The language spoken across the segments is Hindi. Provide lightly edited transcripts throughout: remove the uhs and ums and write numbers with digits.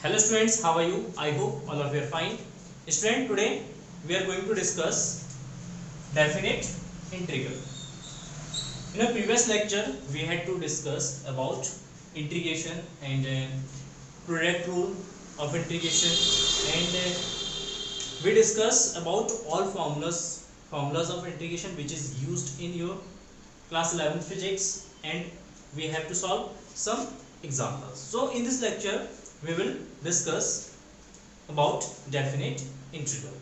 Hello students, how are you? I hope all of you are fine. Student, today we are going to discuss definite integral. In a previous lecture, we had to discuss about integration and product rule of integration, and we discuss about all formulas of integration which is used in your class 11 physics, and we have to solve some examples. So in this lecture we will discuss about definite integral.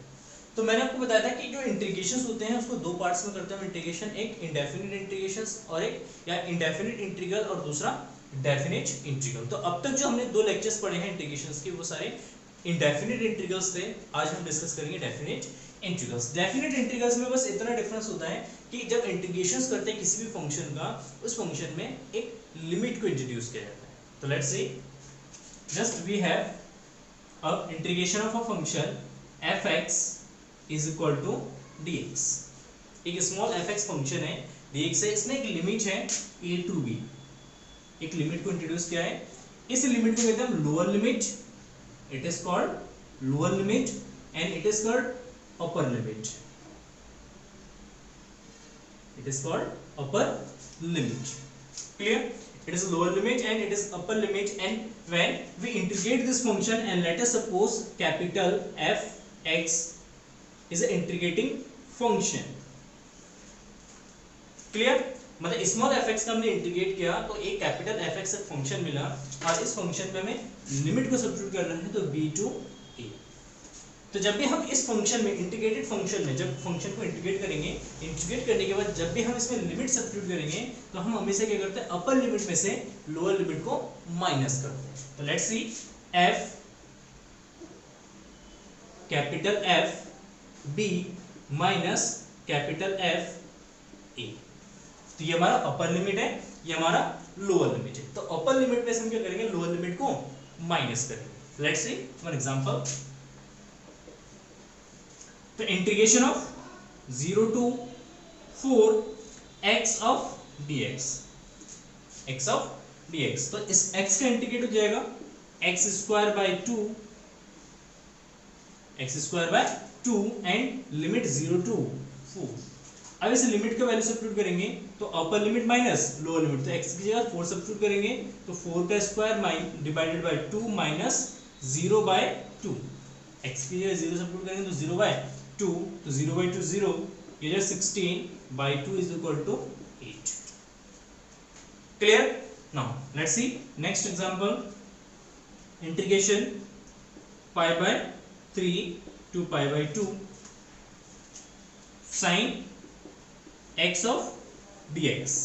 तो मैंने आपको बताया था कि जो इंटीग्रेशंस होते हैं उसको दो पार्ट्स में करते हैं इंटीग्रेशन, एक इंडेफिनिट इंटीग्रेशंस और एक या इंडेफिनिट इंटीग्रल और दूसरा डेफिनिट इंटीग्रल। तो अब तक जो हमने दो लेक्चर्स पढ़े हैं इंटीग्रेशंस के वो सारे इंडेफिनिट इंटीग्रल्स थे। आज हम डिस्कस करेंगे डेफिनिट इंटीग्रल्स। डेफिनिट इंटीग्रल्स में बस इतना डिफरेंस होता है कि जब इंटीग्रेशंस करते हैं किसी भी फंक्शन का, उस फंक्शन में एक लिमिट को इंट्रोड्यूस किया जाता है। तो let's see, just we have a integration of a function fx is equal to dx। एक स्मॉल fx फंक्शन है dx है, इसमें एक लिमिट है a टू b, एक लिमिट को इंट्रोड्यूस किया है। इस लिमिट को कहते हैं lower limit, it is called lower limit and it is called upper limit, it is called upper limit. Clear? It is lower limit and it is upper limit, and when we integrate this function and let us suppose capital Fx is an integrating function. Clear? मतलब स्मॉल fx का हमने इंटीग्रेट किया तो एक कैपिटल fx एक फंक्शन मिला, और इस फंक्शन पे हमें लिमिट को सब्स्टिट्यूट कर रहे हैं तो b टू a। तो जब भी हम इस फंक्शन में इंटीग्रेटेड फंक्शन में जब फंक्शन को इंटीग्रेट करेंगे, इंटीग्रेट करने के बाद जब भी हम इसमें लिमिट सब्स्टिट्यूट करेंगे तो हम हमेशा क्या करते हैं, अपर लिमिट में से लोअर लिमिट को माइनस करते हैं। तो let's C, f capital F b minus capital F a। तो ये हमारा अपर लिमिट है, ये हमारा लोअर लिमिट है। तो अपर लिमिट में से हम क्या करेंगे, लोअर लिमिट को माइनस करेंगे। Let's see one example. तो integration of 0 to 4 x of dx, x of dx। तो इस x का इंटीग्रेट हो जाएगा x square by 2, x square by 2 and limit 0 to 4। अब इस लिमिट का वैल्यू सब्स्टिट्यूट करेंगे तो अपर लिमिट माइनस लोअर लिमिट, तो x की जगह 4 सब्स्टिट्यूट करेंगे तो 4 का square divided by 2 minus 0 by 2, x की जगह 0 सब्स्टिट्यूट करेंगे तो 0 बाय 2, तो 0 by 2 0, ये जो 16 by 2 is equal to 8। Clear? Now let's see next example. Integration pi by 3 to pi by 2 sin x of dx,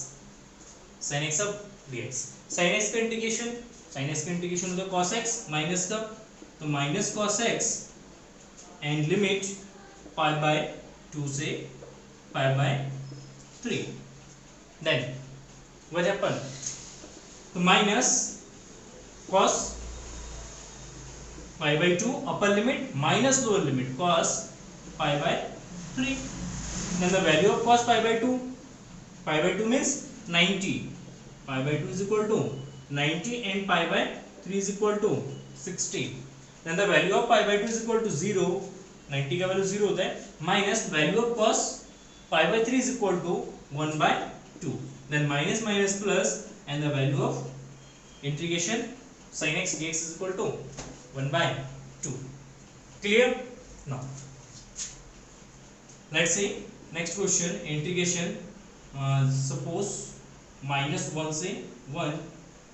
sin x of dx। sin x का इंटीग्रेशन, sin x का इंटीग्रेशन होता है cos x माइनस का, तो minus cos x and limit pi by 2 से pi by 3। then what happen, तो minus cos pi by 2 upper limit minus lower limit cos pi by 3। then the value of cos pi by 2, pi by 2 means 90, pi by 2 is equal to 90 and pi by 3 is equal to 60। then the value of pi by 2 is equal to 0, 90 का वैल्यू 0 होता है, minus value of cos pi by 3 is equal to 1 by 2, then minus minus plus and the value of integration sin x dx is equal to 1 by 2। clear? now let's see next question। integration suppose minus 1 से 1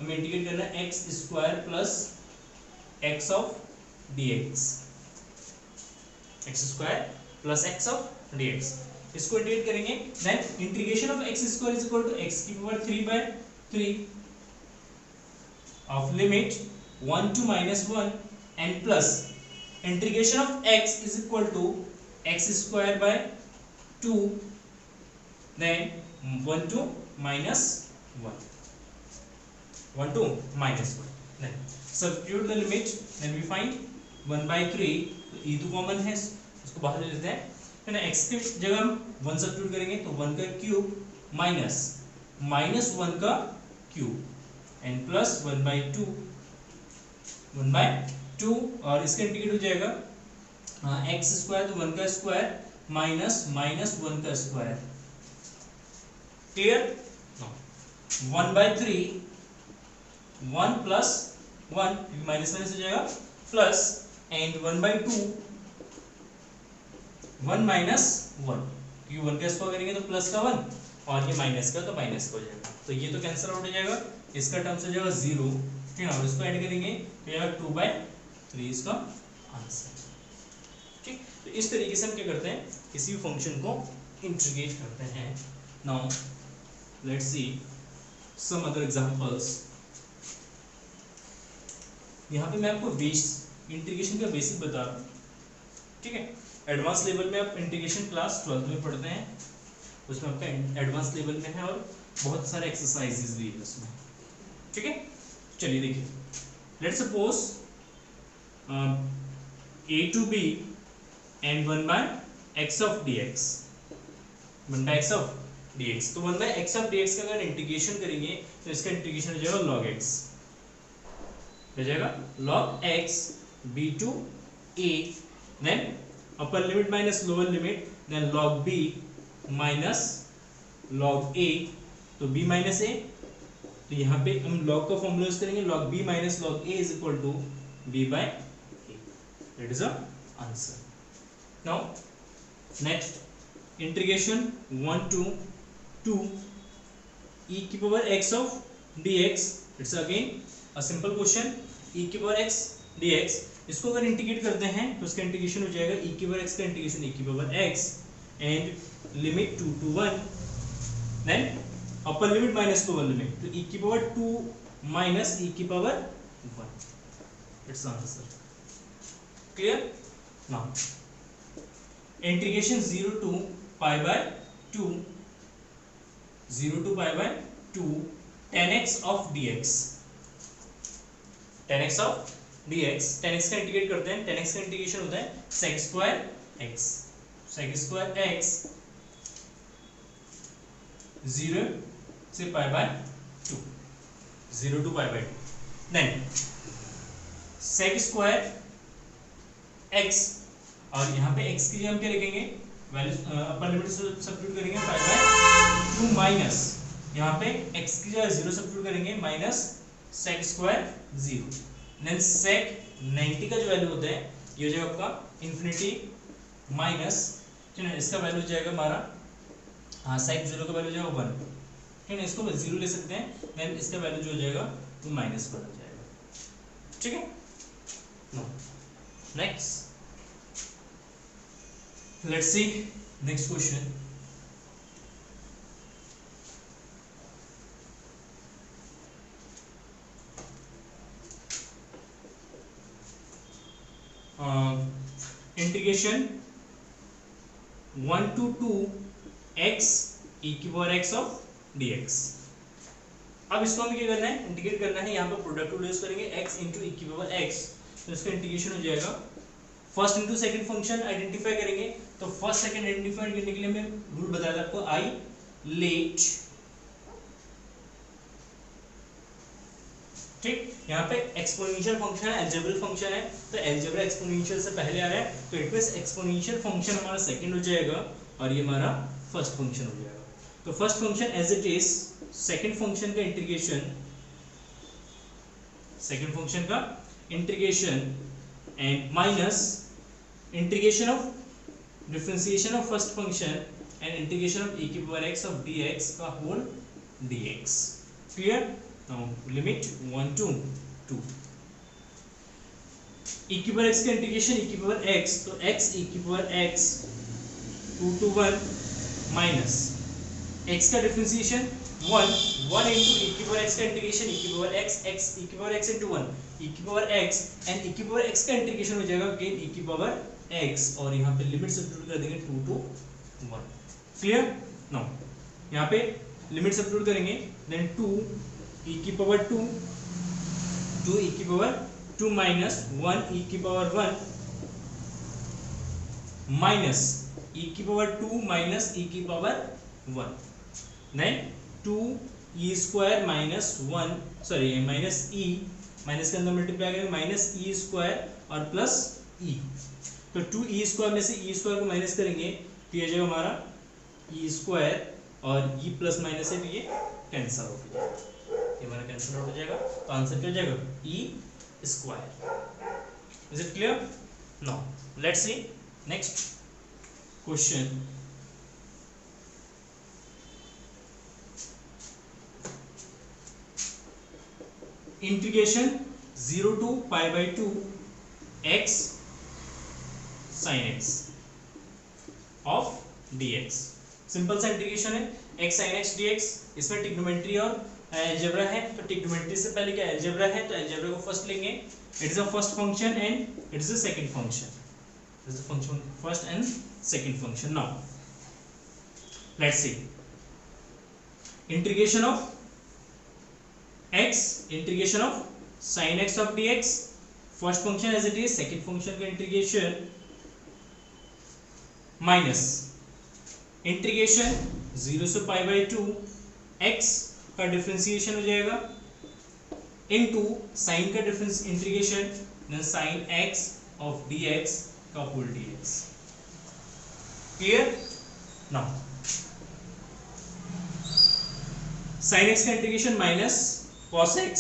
हमें इंटीग्रेट करना है x square plus x of dx, x square plus x of dx, इसको इंटीग्रेट करेंगे। Then integration of x square is equal to x की power 3 by 3 of limit 1 to -1 and plus integration of x is equal to x square by 2 then 1 to -1, 1 to -1। then substitute the limit, then we find 1 by 3, तो e तो कॉमन है, उसको बाहर ले लेते हैं। है ना, x की जगह हम 1 सब्स्टिट्यूट करेंगे तो 1 का क्यूब माइनस -1 का क्यूब एंड प्लस 1 by 2 2 और इसका इंटीग्रेट हो जाएगा एक्स स्क्वायर, तो 1 का स्क्वायर माइनस माइनस 1 का square. Clear? 1/3 1 plus 1 minus minus हो जाएगा प्लस एंड 1/2 1 माइनस 1 क्योंकि 1 का स्क्वायर करेंगे तो प्लस का 1 और ये माइनस का तो माइनस का हो जाएगा, तो ये तो कैंसिल आउट हो जाएगा, इसका टर्म्स हो जाएगा 0, ठीक है, और इसको ऐड करेंगे तो ये 2/3 इसका आंसर। ठीक, तो इस तरीके से हम क्या करते हैं, किसी भी फंक्शन को इंटीग्रेट करते हैं। Now let's see some other examples. यहाँ पे मैं आपको इंटीग्रेशन का बेसिक बता रहा हूँ, ठीक है। एडवांस लेवल में आप इंटीग्रेशन क्लास 12th में पढ़ते हैं, उसमें आपका एडवांस लेवल में है और बहुत सारे एक्सरसाइजेस भी है उसमें, ठीक है। चलिए देखिए, let's suppose a to b and 1/x of dx, 1/x of dx, तो 1/x of dx का अगर इंटीग्रेशन करेंगे तो इसका इंटीग्रेशन हो जाएगा log x, हो जाएगा log x b to a, then upper limit minus lower limit, then log b minus log a, तो b minus a, तो यहाँ पे हम log का फॉर्मूला यूज करेंगे, log b minus log a is equal to b by a, that is the answer. Now next integration 1 to 2 e की power x of dx, it's again a simple question, e की power x dx, इसको अगर इंटीग्रेट करते हैं तो इसका इंटीग्रेशन हो जाएगा e की पावर x का इंटीग्रेशन e की power x and limit 2 to 1, then upper limit minus lower limit, तो e की पावर 2 माइनस e की power 1, it's answer. Clear? Now integration 0 to pi by 2 0 to pi by 2 10x of dx, 10x of dx, 10x का इंटीग्रेट करते हैं, 10x का इंटीग्रेशन होता है sec square x, sec square x 0 से pi by 2, 0 to pi by 2, then sec square x, और यहाँ पे x के लिए हम क्या लिखेंगे, वैल्यू अपर लिमिट से सब्स्टिट्यूट करेंगे पाई बाय 2 माइनस, यहाँ पे x की जगह 0 सब्स्टिट्यूट करेंगे minus sec square 0, then sec 90 का जो वैल्यू होता है ये हो जाएगा आपका इन्फिनिटी माइनस, ठीक है, इसका वैल्यू हो जाएगा हमारा sec 0 का वैल्यू हो जाएगा 1, ठीक है, इसको 0 ले सकते हैं, देन इसका वैल्यू जो हो जाएगा वो माइनस 1 हो जाएगा, ठीक है। Next let's see next question. Integration 1 to 2 x e की पावर x of dx, अब इसको हमें क्या करना है, इंटीग्रेट करना है, यहाँ पे प्रोडक्ट रूल यूज करेंगे x into e की पावर x, तो इसका इंटीग्रेशन हो जाएगा first into second function identify करेंगे, तो फर्स्ट सेकंड आइडेंटिफाई करने के लिए मैं रूल बताया था आपको, आई लेट, ठीक, यहाँ पे एक्सपोनेंशियल फंक्शन है, अलजेब्रिक फंक्शन है, तो अलजेब्रा एक्सपोनेंशियल से पहले आ रहा है, तो इट मींस एक्सपोनेंशियल फंक्शन हमारा सेकंड हो जाएगा और ये हमारा फर्स्ट फंक्शन हो जाएगा। तो first function as it is, second function का इंटीग्रेशन, सेकंड फंक्शन का integration and minus integration of differentiation of first function and integration of e की पावर x ऑफ dx का whole dx। Clear? Now limit 1 to 2 e की पावर x का इंटीग्रेशन e की पावर x, तो x e की power x 2 to 1 minus x का डिफरेंशिएशन 1 into e की पावर x का इंटीग्रेशन e की पावर x, x e की पावर x into 1 e की पावर x एंड e की पावर x का इंटीग्रेशन हो जाएगा अगेन e की पावर x, और यहाँ पे लिमिट सब्स्टिट्यूट कर देंगे 2 to 1। क्लियर? नाउ यहाँ पे लिमिट सब्स्टिट्यूट करेंगे, देन 2 e की पावर 2 e की पावर 2 माइनस 1 e की पावर 1 माइनस e की पावर 2 माइनस e की power 1, then 2 e square minus 1 sorry minus e minus के अंदर मल्टीप्लाई करेंगे माइनस ई स्क्वायर और प्लस ई, तो 2e² में से e² को माइनस करेंगे तो ये जो हमारा e स्क्वायर और e प्लस माइनस है तो ये कैंसिल हो जाएगा, ये हमारा कैंसिल हो जाएगा, तो आंसर क्या हो जाएगा e square. Is it clear? Now let's C next question. Integration 0 to π/2 x sin x of dx, simple सा इंटीग्रेशन है x sin x dx। इसमें ट्रिग्नोमेट्री और अलजेब्रा है, तो ट्रिग्नोमेट्री से पहले क्या अलजेब्रा है, तो अलजेब्रा को फर्स्ट लेंगे। It is a first function and it is a second function, it is a function first and second function. Now let's see integration of x, integration of sin x of dx, first function as it is, second function का इंटीग्रेशन माइनस इंटीग्रेशन 0 से π/2 x का डिफरेंशिएशन हो जाएगा इनटू साइन का difference integration sin x of dx का whole dx। Clear? Now sin x का इंटीग्रेशन माइनस cos x,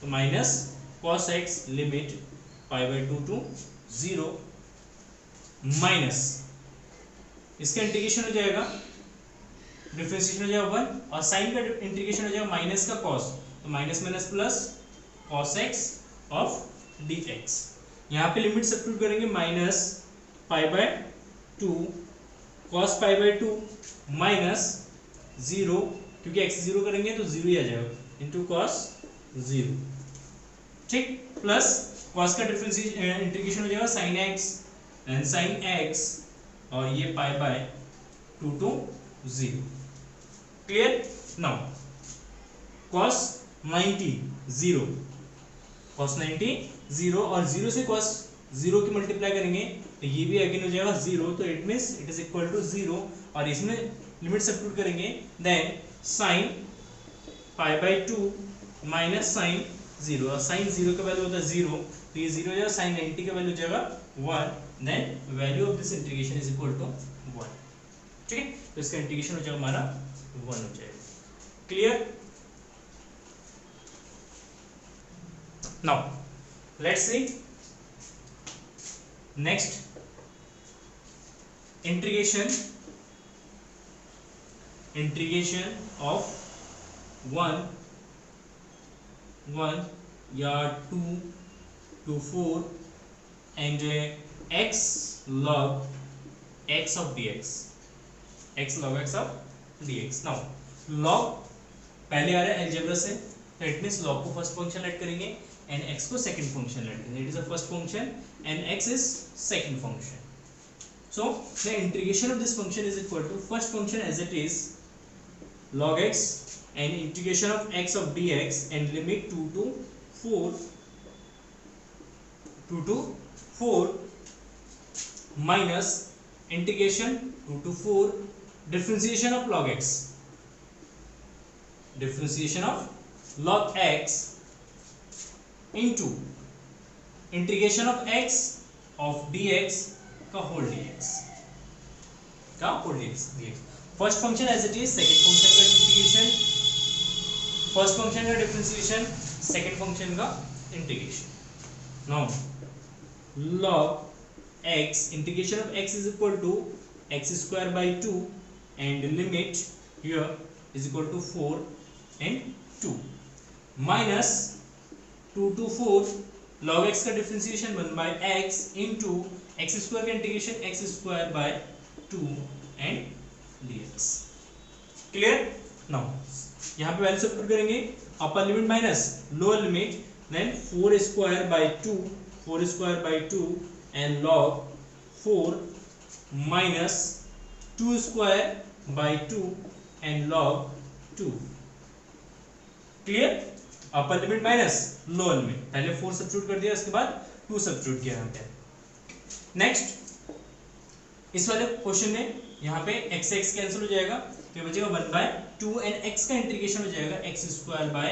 तो minus cos x limit π/2 to 0 minus इसका इंटीग्रेशन हो जाएगा, डिफरेंशिएशन हो जाएगा 1 और साइन का इंटीग्रेशन हो जाएगा माइनस का cos, तो minus minus plus cos x of dx। यहाँ पे लिमिट सब्स्टिट्यूट करेंगे माइनस π/2 cos π/2 माइनस 0, क्योंकि x 0 करेंगे तो 0 ही आ जाएगा इंटू cos 0, ठीक, प्लस cos का डिफरेंशिएशन इंटीग्रेशन हो जाएगा sin x and sin x और ये π/2 to 0। Clear? Now cos 90 0, cos 90 0 और 0 से cos 0 की मल्टीप्लाई करेंगे तो ये भी अगेन हो जाएगा 0, तो it means it is equal to 0 और इसमें लिमिट सब्स्टिट्यूट करेंगे देन sin π/2 माइनस sin 0 और sin 0 का वैल्यू होता है 0, तो ये 0 हो जाएगा, sin 90 का वैल्यू हो जाएगा 1, then value of this integration is equal to 1। ठीक है, तो इसका इंटीग्रेशन हो जाएगा हमारा 1 हो जाएगा। Clear? Now let's C next integration of 1 या 2 to 4 and x log x of dx, x log x of dx। Now log पहले आ रहा है अलजेब्रा से, तो इट मींस log को फर्स्ट फंक्शन लेट करेंगे एंड x को सेकंड फंक्शन लेट करेंगे। It is a first function and x is second function, so the integration of this function is equal to first function as it is log x and integration of x of dx and limit 2 to 4 minus integration 2 to 4 differentiation of log x, differentiation of log x into integration of x of dx का होल dx, का whole dx। First function as it is, second function का इंटीग्रेशन, फर्स्ट फंक्शन का डिफरेंशिएशन, सेकंड फंक्शन का integration. Now log x, integration of x is equal to x square by 2 and limit here is equal to 4 and 2 minus 2 to 4 log x का differentiation 1 by x into x square का integration x square by 2 and dx। Clear? Now यहाँ पे वैल्यू सब्स्टिट्यूट करेंगे, upper limit minus lower limit, then 4 square by 2 and log 4 minus 2 square by 2 and log 2। Clear? Upper limit minus lower limit, पहले 4 सब्स्टिट्यूट कर दिया, उसके बाद 2 सब्स्टिट्यूट किया यहाँ पे। नेक्स्ट इस वाले क्वेश्चन में यहाँ पे x कैंसिल हो जाएगा, तो बचेगा 1/2 एंड x का इंटीग्रेशन हो जाएगा x² by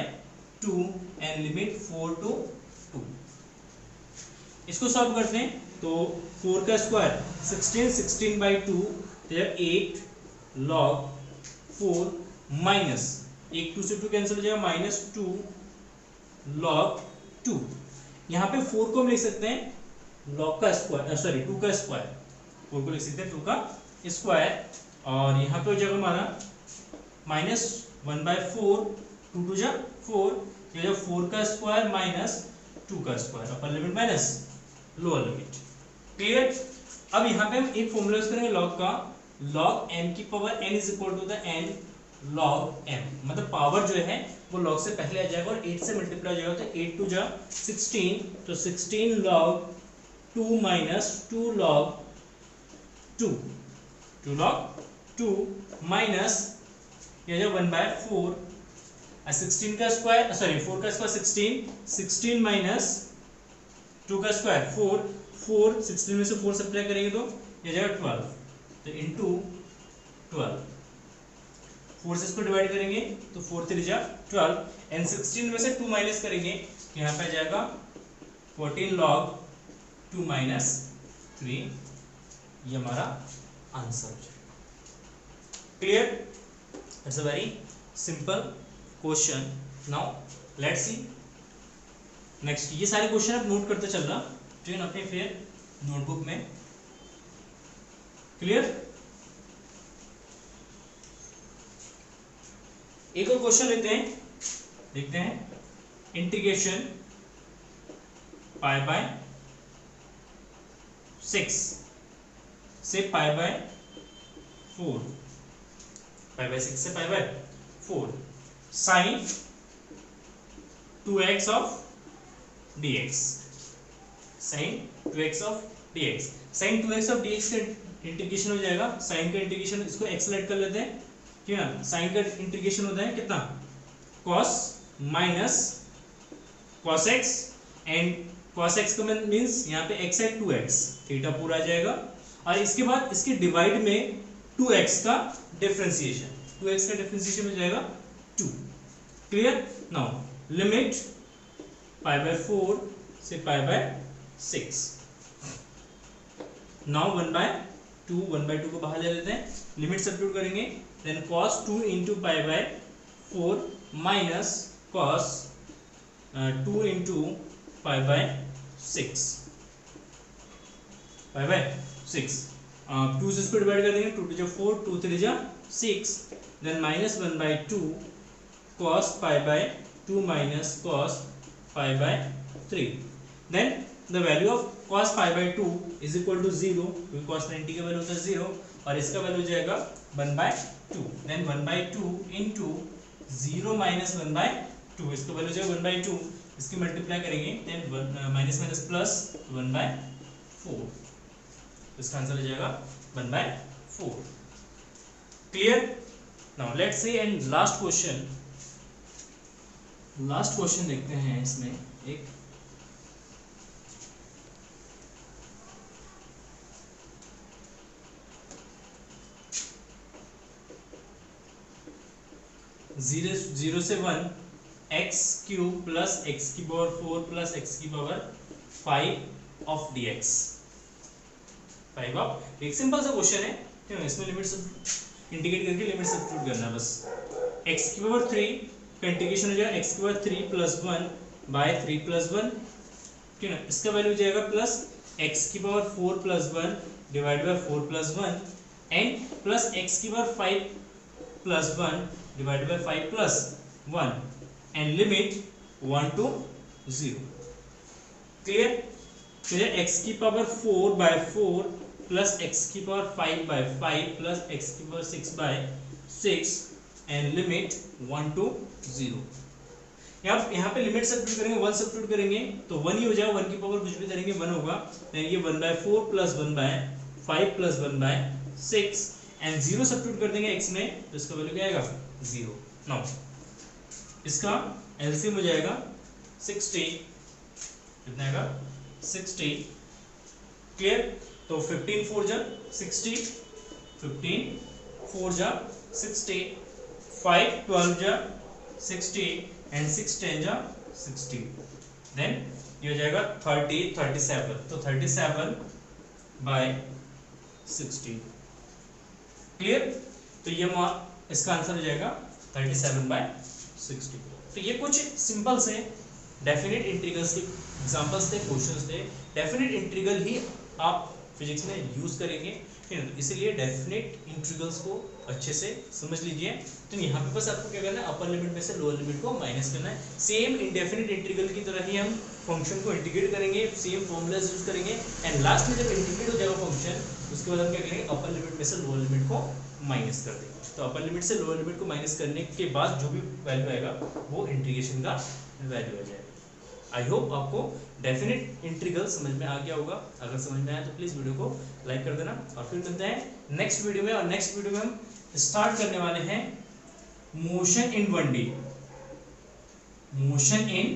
2 and limit 4 to 2। इसको सॉल्व करते हैं तो 4 का स्क्वायर 16 by 2 8 log 4 माइनस 1 2 से 2 कैंसिल हो जाएगा माइनस 2 log 2। यहाँ पे 4 को हम लिख सकते हैं log का स्क्वायर, सॉरी 2 का स्क्वायर, 4 को लिख सकते हैं 2 का स्क्वायर, और यहाँ पे हो जाएगा हमारा माइनस 1/4, 2 2 जा 4, ये जो 4 का स्क्वायर माइनस 2 का square, upper limit minus lower limit. Clear. अब यहाँ पे हम एक फॉर्मूला यूज करेंगे लॉग का, log m की power n is equal to the n log m, मतलब पावर जो है वो log से पहले आ जाएगा और 8 से मल्टीप्लाई हो जाएगा, तो 8 2 जा 16, तो 16 log 2 minus 2 log 2, 2 log 2 minus ये जो 1/4, 16 का स्क्वायर, सॉरी 4 का स्क्वायर 16 माइनस 2 का स्क्वायर 4, 16 में से 4 सप्लाई करेंगे तो ये जाएगा 12, तो इंटू 12, 4 से इसको डिवाइड करेंगे तो 4 3 जा 12, एंड 16 में से 2 माइनस करेंगे तो यहाँ पे आ जाएगा 14 log 2 माइनस 3, ये हमारा answer. Clear. It's a very simple question. Now let's C next. ये सारे क्वेश्चन आप नोट करते चलना, ठीक है ना, अपने फिर नोटबुक में। क्लियर। एक और क्वेश्चन लेते हैं, देखते हैं। इंटीग्रेशन पाई बाय 6 से पाई बाय 4, पाई बाय 6 से pi by 4, sine 2x of dx, sine 2x of dx, sine 2x of dx का इंटीग्रेशन हो जाएगा, साइन का इंटीग्रेशन, इसको x लेट कर लेते हैं, ठीक है ना। साइन का इंटीग्रेशन होता है कितना, cos minus cos x, and cos x का मीन्स यहाँ पे x है 2x, थीटा पूरा आ जाएगा, और इसके बाद इसके डिवाइड में 2x का डिफरेंशिएशन, 2x का डिफरेंशिएशन हो जाएगा 2। Clear. Now limit pi by 4 से पाई बाय 6, नाउ 1/2 को बाहर ले लेते हैं, लिमिट सब्स्टिट्यूट करेंगे, then cos 2 into pi by 4 minus cos 2 into pi by 6, pi by 6, 2 से इसको डिवाइड कर देंगे, 2 2 जा 4, 2 3 जा 6, then minus 1/2 cos pi by 2 minus cos pi by 3, then the value of cos pi by 2 is equal to 0, क्योंकि cos 90 का वैल्यू होता है 0, और इसका वैल्यू हो जाएगा 1/2, देन 1/2 इंटू 0 माइनस 1/2, इसका वैल्यू हो जाएगा 1/2, इसकी मल्टीप्लाई करेंगे, देन माइनस माइनस प्लस 1/4, इसका आंसर हो जाएगा 1/4। Clear. Now let's C and last question, last question देखते हैं इसमें एक। जीरो से 1 एक्स क्यूब प्लस एक्स की पावर 4 प्लस एक्स की पावर 5 ऑफ dx, 5 ऑफ, एक सिंपल सा क्वेश्चन है, ठीक है। इसमें लिमिट सब इंटीग्रेट करके लिमिट सब्स्टिट्यूट करना है बस। x की पावर 3 का इंटीग्रेशन हो जाएगा x की पावर 3 प्लस 1 बाय 3 प्लस 1, ठीक है ना, इसका वैल्यू हो जाएगा प्लस x की power 4 plus 1 divide by 4 plus 1, and plus x की power 5 plus 1 divided by 5 plus 1, and limit 1 to 0। Clear. तो ये x की पावर 4 by 4 प्लस x की पावर 5 by 5 प्लस x की power 6 by 6, and limit 1 to 0। यहाँ पे लिमिट सब्स्टिट्यूट करेंगे, 1 सब्स्टिट्यूट करेंगे तो 1 ही हो जाएगा, 1 की पावर कुछ भी करेंगे 1 होगा, ये 1/4 प्लस 1/5 प्लस 1/6, एंड 0 सब्स्टिट्यूट कर देंगे x में, तो इसका वैल्यू क्या आएगा 0। नाउ इसका एलसीएम हो जाएगा 60, कितना आएगा 60। क्लियर। तो 15 4 जा 60, 15 4 जा 60, 5 12 जा 60, एंड 6 10 जा 60, देन ये हो जाएगा 30 37, तो 37 बाय 60, क्लियर। तो ये इसका आंसर हो जाएगा 37 बाय 60। तो ये कुछ सिंपल से डेफिनेट इंटीग्रल्स के एग्जांपल्स थे, क्वेश्चंस थे। डेफिनेट इंटीग्रल ही आप फिजिक्स में यूज करेंगे, ठीक है, इसलिए डेफिनेट इंटीग्रल्स को अच्छे से समझ लीजिए। तो यहाँ पे बस आपको क्या करना है, अपर लिमिट में से लोअर लिमिट को माइनस करना है। सेम इंडेफिनिट इंटीग्रल की तरह ही हम फंक्शन को इंटीग्रेट करेंगे, सेम फॉर्मूलाज यूज करेंगे, एंड लास्ट में जब इंटीग्रेट हो जाएगा फंक्शन, उसके बाद हम क्या करेंगे, अपर लिमिट में से लोअर लिमिट को माइनस कर देंगे। तो अपर लिमिट से लोअर लिमिट को माइनस करने के बाद जो भी वैल्यू आएगा वो इंटीग्रेशन का वैल्यू आ जाएगा। आई होप आपको डेफिनेट इंटीग्रल समझ में आ गया होगा। अगर समझ में आया तो प्लीज़ वीडियो को लाइक कर देना, और फिर मिलते हैं नेक्स्ट वीडियो में। और नेक्स्ट वीडियो में हम स्टार्ट करने वाले हैं motion in 1D, motion in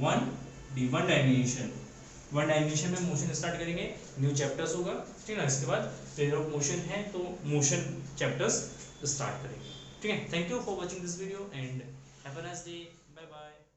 1D, one dimension में मोशन स्टार्ट करेंगे, न्यू चैप्टर्स होगा, ठीक है ना। इसके बाद प्लेन ऑफ मोशन है तो मोशन चैप्टर्स स्टार्ट करेंगे, ठीक है। Thank you for watching this video and have a nice day, bye bye.